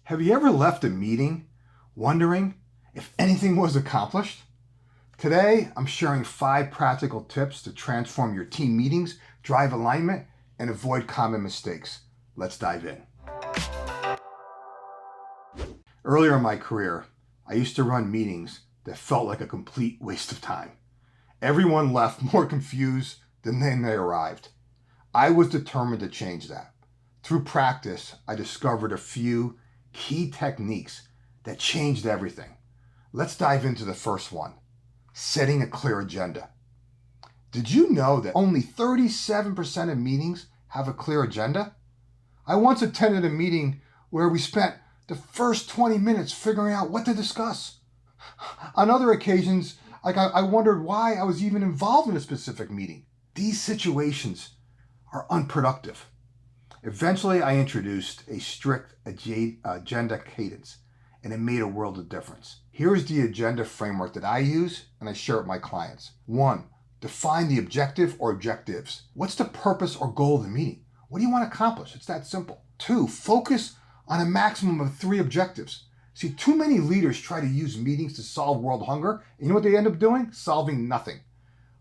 Have you ever left a meeting wondering if anything was accomplished? Today, I'm sharing 5 practical tips to transform your team meetings, drive alignment, and avoid common mistakes. Let's dive in. Earlier in my career, I used to run meetings that felt like a complete waste of time. Everyone left more confused than when they arrived. I was determined to change that. Through practice, I discovered a few key techniques that changed everything. Let's dive into the first one, setting a clear agenda. Did you know that only 37% of meetings have a clear agenda? I once attended a meeting where we spent the first 20 minutes figuring out what to discuss. On other occasions, I wondered why I was even involved in a specific meeting. These situations are unproductive. Eventually, I introduced a strict agenda cadence, and it made a world of difference. Here's the agenda framework that I use, and I share with my clients. 1, define the objective or objectives. What's the purpose or goal of the meeting? What do you want to accomplish? It's that simple. 2, focus on a maximum of 3 objectives. See, too many leaders try to use meetings to solve world hunger, and you know what they end up doing? Solving nothing.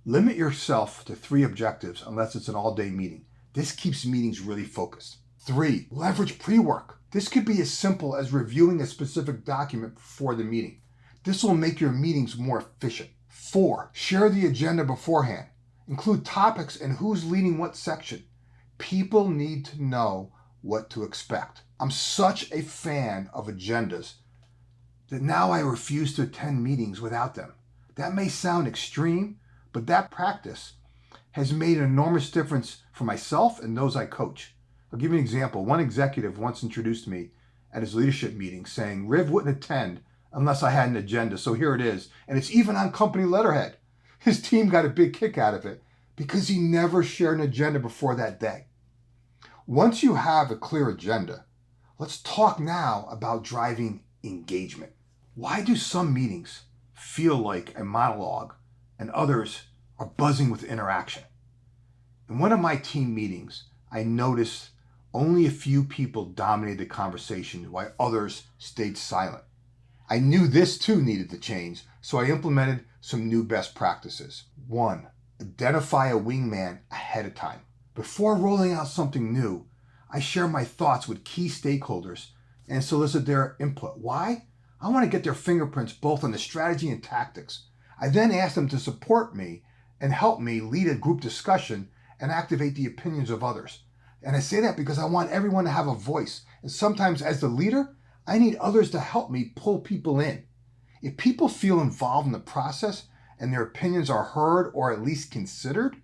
Limit yourself to 3 objectives unless it's an all-day meeting. This keeps meetings really focused. 3, leverage pre-work. This could be as simple as reviewing a specific document before the meeting. This will make your meetings more efficient. 4, share the agenda beforehand. Include topics and who's leading what section. People need to know what to expect. I'm such a fan of agendas that now I refuse to attend meetings without them. That may sound extreme, but that practice has made an enormous difference for myself and those I coach. I'll give you an example. One executive once introduced me at his leadership meeting saying, Riv wouldn't attend unless I had an agenda, so here it is. And it's even on company letterhead. His team got a big kick out of it because he never shared an agenda before that day. Once you have a clear agenda, let's talk now about driving engagement. Why do some meetings feel like a monologue and others are buzzing with interaction? In one of my team meetings, I noticed only a few people dominated the conversation while others stayed silent. I knew this too needed to change, so I implemented some new best practices. 1, identify a wingman ahead of time. Before rolling out something new, I share my thoughts with key stakeholders and solicit their input. Why? I want to get their fingerprints both on the strategy and tactics. I then ask them to support me and help me lead a group discussion and activate the opinions of others. And I say that because I want everyone to have a voice. And sometimes as the leader, I need others to help me pull people in. If people feel involved in the process and their opinions are heard or at least considered,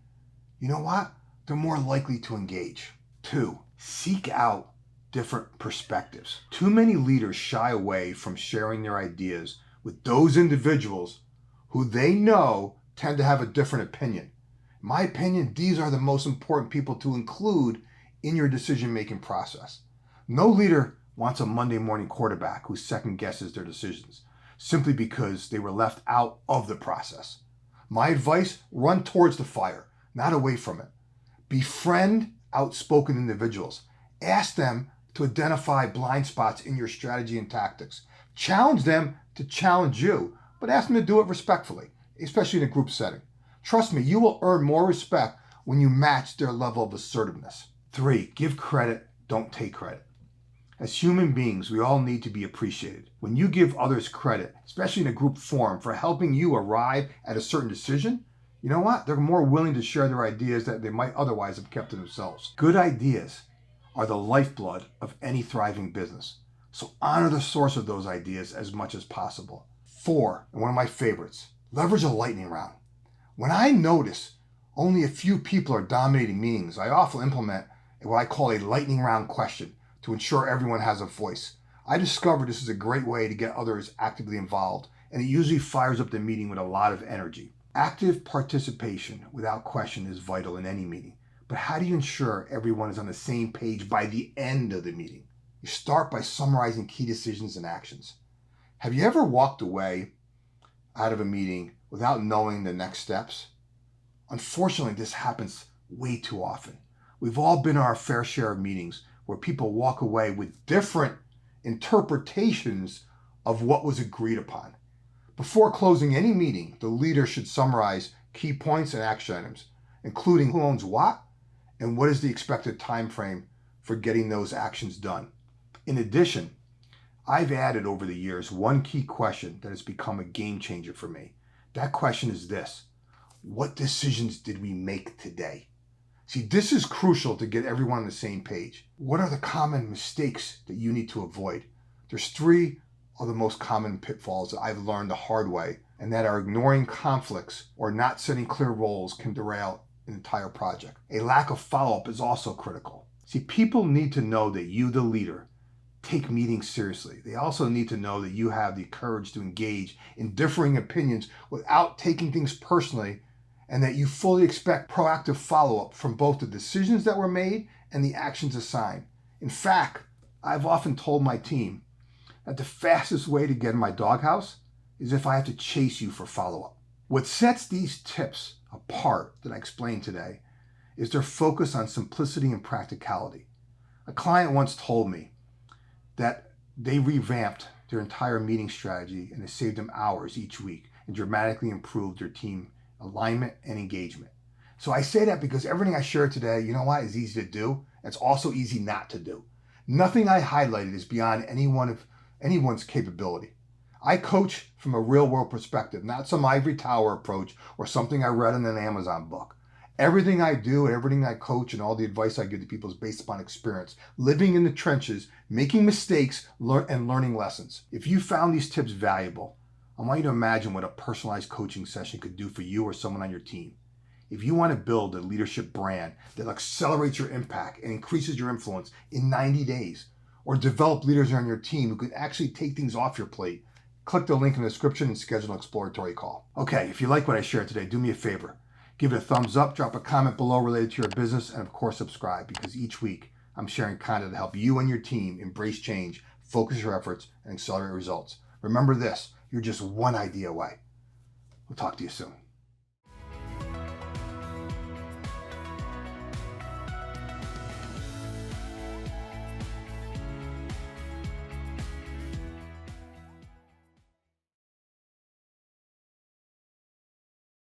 you know what? They're more likely to engage. 2, seek out different perspectives. Too many leaders shy away from sharing their ideas with those individuals who they know tend to have a different opinion. In my opinion, these are the most important people to include in your decision-making process. No leader wants a Monday morning quarterback who second guesses their decisions simply because they were left out of the process. My advice, run towards the fire, not away from it. Befriend outspoken individuals. Ask them to identify blind spots in your strategy and tactics. Challenge them to challenge you, but ask them to do it respectfully, especially in a group setting. Trust me, you will earn more respect when you match their level of assertiveness. 3, give credit, don't take credit. As human beings, we all need to be appreciated. When you give others credit, especially in a group forum, for helping you arrive at a certain decision, you know what? They're more willing to share their ideas that they might otherwise have kept to themselves. Good ideas are the lifeblood of any thriving business. So honor the source of those ideas as much as possible. 4, and one of my favorites, leverage a lightning round. When I notice only a few people are dominating meetings, I often implement what I call a lightning round question to ensure everyone has a voice. I discovered this is a great way to get others actively involved, and it usually fires up the meeting with a lot of energy. Active participation without question is vital in any meeting. But how do you ensure everyone is on the same page by the end of the meeting? You start by summarizing key decisions and actions. Have you ever walked away out of a meeting without knowing the next steps? Unfortunately, this happens way too often. We've all been in our fair share of meetings where people walk away with different interpretations of what was agreed upon. Before closing any meeting, the leader should summarize key points and action items, including who owns what and what is the expected time frame for getting those actions done. In addition, I've added over the years one key question that has become a game changer for me. That question is this: what decisions did we make today? See, this is crucial to get everyone on the same page. What are the common mistakes that you need to avoid? There's 3 of the most common pitfalls that I've learned the hard way, and that are ignoring conflicts or not setting clear roles can derail an entire project. A lack of follow-up is also critical. See, people need to know that you, the leader, take meetings seriously. They also need to know that you have the courage to engage in differing opinions without taking things personally, and that you fully expect proactive follow-up from both the decisions that were made and the actions assigned. In fact, I've often told my team that the fastest way to get in my doghouse is if I have to chase you for follow-up. What sets these tips apart that I explained today is their focus on simplicity and practicality. A client once told me that they revamped their entire meeting strategy and it saved them hours each week and dramatically improved their team alignment and engagement. So I say that because everything I shared today, you know what, is easy to do. It's also easy not to do. Nothing I highlighted is beyond anyone's capability. I coach from a real world perspective, not some ivory tower approach or something I read in an Amazon book. Everything I do and everything I coach and all the advice I give to people is based upon experience, living in the trenches, making mistakes, and learning lessons. If you found these tips valuable, I want you to imagine what a personalized coaching session could do for you or someone on your team. If you want to build a leadership brand that accelerates your impact and increases your influence in 90 days, or develop leaders on your team who can actually take things off your plate, click the link in the description and schedule an exploratory call. Okay, if you like what I shared today, do me a favor. Give it a thumbs up, drop a comment below related to your business, and of course subscribe, because each week I'm sharing content to help you and your team embrace change, focus your efforts, and accelerate results. Remember this, you're just one idea away. We'll talk to you soon.